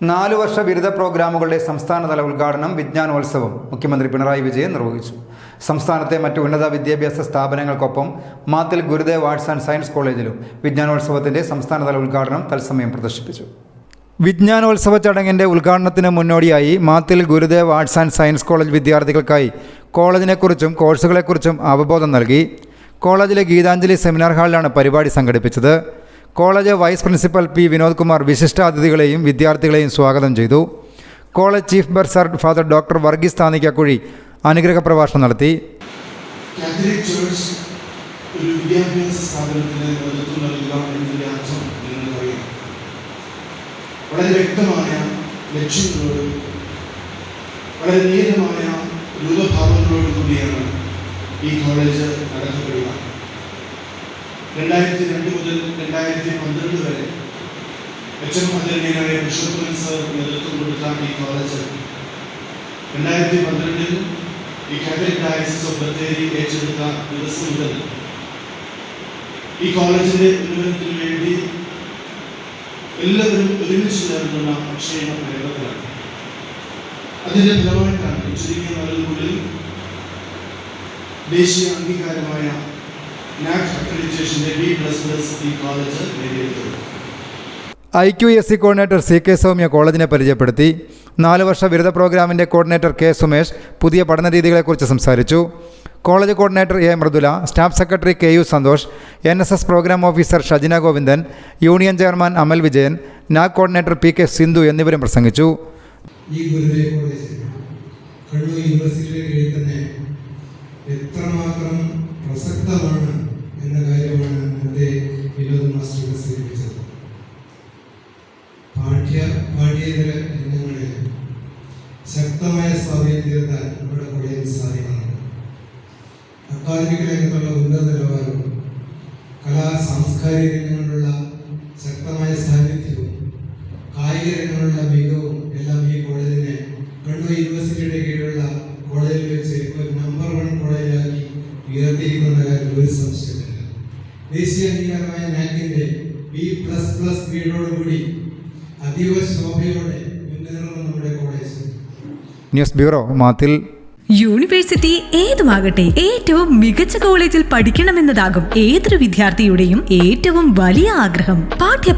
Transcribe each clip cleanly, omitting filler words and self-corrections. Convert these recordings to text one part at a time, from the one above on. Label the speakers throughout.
Speaker 1: 4 വർഷ ബിരുദ പ്രോഗ്രാമുകളുടെ സംസ്ഥാനതല ഉദ്ഘാടനം വിജ്ഞാനോത്സവം മുഖ്യമന്ത്രി പിണറായി വിജയൻ നിർവഹിച്ചു. സംസ്ഥാനത്തെ മറ്റ് ഉന്നത വിദ്യാഭ്യാസ സ്ഥാപനങ്ങൾക്കൊപ്പം മാത്തിൽ ഗുരുദേവ് ആർട്സ് ആൻഡ് സയൻസ് കോളേജിലും വിജ്ഞാനോത്സവത്തിൻ്റെ സംസ്ഥാനതല ഉദ്ഘാടനം തത്സമയം പ്രദർശിപ്പിച്ചു. വിജ്ഞാനോത്സവ ചടങ്ങിൻ്റെ ഉദ്ഘാടനത്തിന് മുന്നോടിയായി Mathil Gurudev arts and science college വിദ്യാർത്ഥികൾക്കായി കോളേജിനെക്കുറിച്ചും കോഴ്സുകളെക്കുറിച്ചും അവബോധം നൽകി. കോളേജിലെ ഗീതാഞ്ജലി സെമിനാർ ഹാളിലാണ് പരിപാടി സംഘടിപ്പിച്ചത്. College vice principal P Vinod Kumar വിശിഷ്ടാതിഥികളെയും വിദ്യാർത്ഥികളെയും സ്വാഗതം ചെയ്തു. College chief bursar father doctor Varghese Thannikkakuzhy അനുഗ്രഹ പ്രഭാഷണം നടത്തി.
Speaker 2: ഒരു വിദ്യാഭ്യാസ സ്ഥാപനത്തിന് നേതൃത്വം നൽകുക എന്നതിൻ്റെ അർത്ഥം നിങ്ങൾക്കറിയാം. വളരെ വ്യക്തമായ ലക്ഷ്യങ്ങളോടും വളരെ നീലമായ രൂപഭാവങ്ങളോടും കൂടിയാണ് ഈ കോളേജ് നടത്തപ്പെടുക. 2002 മുതൽ 2012 വരെ ആദരണീയനായ ബിഷപ്പ് സർ നേതൃത്വം കൊടുത്ത ഈ കോളേജ് 2012 ഈ കാത്തലിക് ഡയസിസ് ഓഫ് ബത്തേരി ഏറ്റെടുത്ത ദിവസം മുതൽ ഈ കോളേജിന്റെ ഉന്നമനത്തിന് വേണ്ടി എല്ലാവരും ഒരുമിച്ച് ചേർന്നുള്ള അക്ഷയ പ്രയത്നത്തിലാണ്. അതിന്റെ ഫലമായിട്ടാണ് ചുരുങ്ങിയ നാളുകൾക്കുള്ളിൽ ദേശീയ അംഗീകാരമായ NAAC അക്രഡിറ്റേഷന്റെ B++ ഈ കോളേജ് നേടിയെടുത്തത്.
Speaker 1: IQSC കോർഡിനേറ്റർ CK സൗമ്യ കോളേജിനെ പരിചയപ്പെടുത്തി. 4 വർഷ ബിരുദ പ്രോഗ്രാമിൻ്റെ കോർഡിനേറ്റർ K സുമേഷ് പുതിയ പഠന രീതികളെക്കുറിച്ച് സംസാരിച്ചു. College coordinator A Mridula, staff secretary KU Santhosh, NSS programme officer Shajina Govindan, union chairman Amal Vijayan, NAAC coordinator PK Sindhu എന്നിവരും പ്രസംഗിച്ചു.
Speaker 3: ഈ ഗുരുദേവ് കോളേജ് കണ്ണൂർ യൂണിവേഴ്സിറ്റിയുടെ കീഴിൽ തന്നെ എത്രമാത്രം പ്രസക്തമാണ് എന്ന കാര്യമാണ് എൻ്റെ വിനോദ് മാസ്റ്റർ സൂചിപ്പിച്ചത്. പാഠ്യേതര രംഗങ്ങളിൽ ശക്തമായ സ്വാധീനം ചെലുത്താൻ നമ്മുടെ കോളേജിൽ സാധ്യമാണ്. അക്കാദമിക രംഗത്തുള്ള ഉന്നത നിലവാരവും സാംസ്കാരിക രംഗങ്ങളിലുള്ള ശക്തമായ സാന്നിധ്യവും കായിക രംഗങ്ങളിലുള്ള മികവും എല്ലാം ഈ കോളേജിനെ കണ്ണൂർ യൂണിവേഴ്സിറ്റിയുടെ കീഴിലുള്ള കോളേജിൽ വെച്ച് ഒരു നമ്പർ 1 കോളേജാക്കി ഉയർത്തിയിരിക്കുന്ന കാര്യം ഒരു സംശയമില്ല. ദേശീയ അംഗീകാരമായ NAACന്റെ B++ ഗ്രേഡോടുകൂടി അതീവ ശോഭയോടെ മുന്നേറുന്ന നമ്മുടെ college.
Speaker 1: News bureau Mathil.
Speaker 4: University ഏതുമാകട്ടെ, ഏറ്റവും മികച്ച കോളേജിൽ പഠിക്കണമെന്നതാകും ഏതൊരു വിദ്യാർത്ഥിയുടെയും ഏറ്റവും വലിയ ആഗ്രഹം.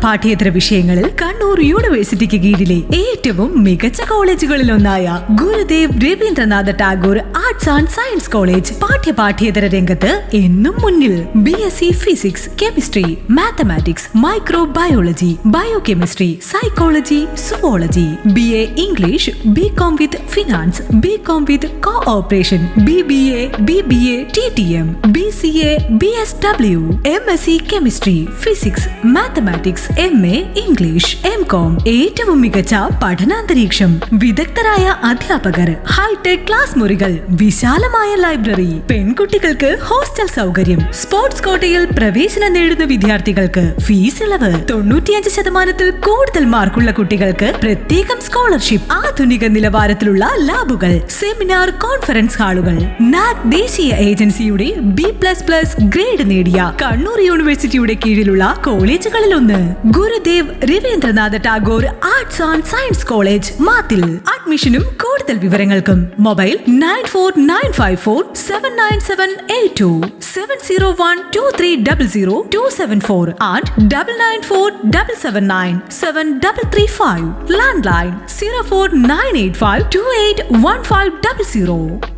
Speaker 4: പാഠ്യേതര വിഷയങ്ങളിൽ കണ്ണൂർ യൂണിവേഴ്സിറ്റിക്ക് കീഴിലെ ഏറ്റവും മികച്ച കോളേജുകളിലൊന്നായ Gurudev Rabindranath Tagore arts and science college പാഠ്യേതര രംഗത്ത് എന്നും മുന്നിൽ. BSc physics, chemistry, mathematics, microbiology, biochemistry, psychology, zoology, BA English, BCom with finance, BCom with operation, BBA, BBA, TTM, BCA, BSW, MSc chemistry, physics, mathematics, MA English, MCom. ഏറ്റവും മികച്ച പഠനാന്തരീക്ഷം, വിദഗ്ധരായ അധ്യാപകർ, hi tech class മുറികൾ, വിശാലമായ ലൈബ്രറി, പെൺകുട്ടികൾക്ക് hostel സൗകര്യം, sports കോട്ടയിൽ പ്രവേശനം നേടുന്ന വിദ്യാർത്ഥികൾക്ക് ഫീസ് ഇളവ്, 95% കൂടുതൽ മാർക്കുള്ള കുട്ടികൾക്ക് പ്രത്യേകം സ്കോളർഷിപ്പ്, ആധുനിക നിലവാരത്തിലുള്ള ലാബുകൾ, സെമിനാർ കോൺഫറൻസ് ഹാളുകൾ. NAAC ദേശീയ ഏജൻസിയുടെ B++ ഗ്രേഡ് നേടിയ കണ്ണൂർ യൂണിവേഴ്സിറ്റിയുടെ കീഴിലുള്ള കോളേജുകളിലൊന്ന് Gurudev Rabindranath Tagore arts and science college Mathil. അഡ്മിഷനും കൂടുതൽ വിവരങ്ങൾക്കും മൊബൈൽ 9495479782 70123000274 and 9947797335. Landline 04985281500.